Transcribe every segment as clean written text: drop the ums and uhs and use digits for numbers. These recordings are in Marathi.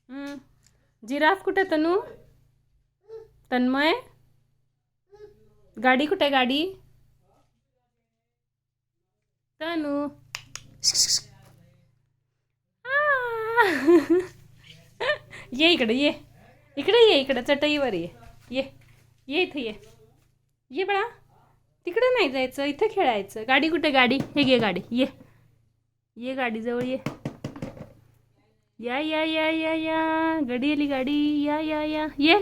जिराफ कुठे तनू? तन्मय, गाडी कुठे गाडी? तनू ये इकडे ये, इकडे ये, इकडे चटईवर ये, ये ये इथं ये, ये बाळा. तिकडे नाही जायचं, इथं खेळायचं. गाडी कुठे गाडी? हे घे गाडी, ये ये गाडीजवळ ये. या या या या या गाडी आली गाडी. या या या ये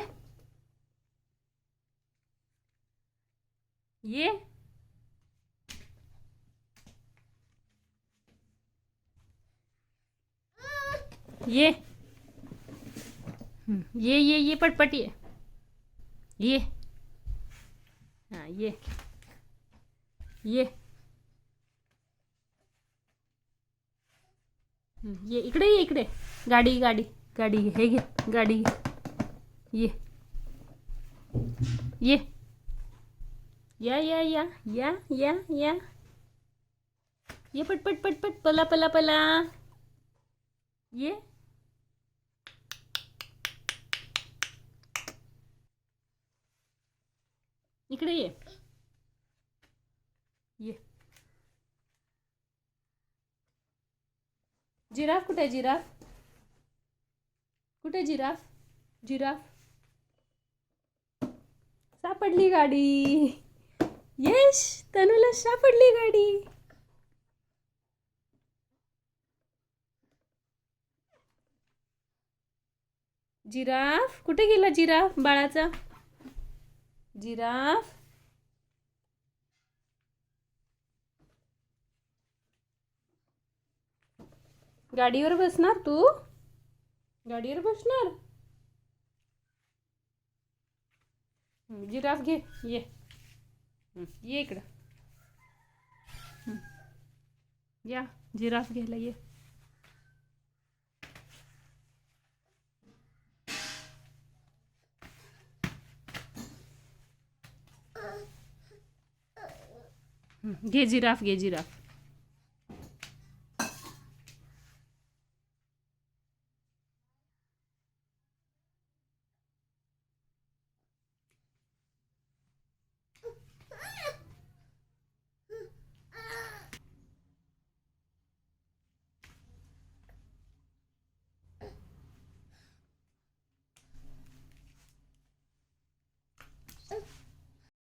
ये ये ये पटपट ये. हाँ ये ये इकडे ये, इकडे गाडी गाडी गाडी हे घे गाडी घे. ये ये या या या या या या ये पटपट पटपट पला पला पला. ये इकडे ये. जिराफ कुठे? जिराफ कुठे? जिराफ जिराफ सापडली गाडी. यश, तनूला सापडली गाडी. जिराफ कुठे गेला? जिराफ बाळाचा जिराफ. गाडीवर बसणार तू? गाडीवर बसणार? जिराफ घे ये. ये इकडं. या जिराफ घ्यायला ये. घे जिराफ, घे जिराफ.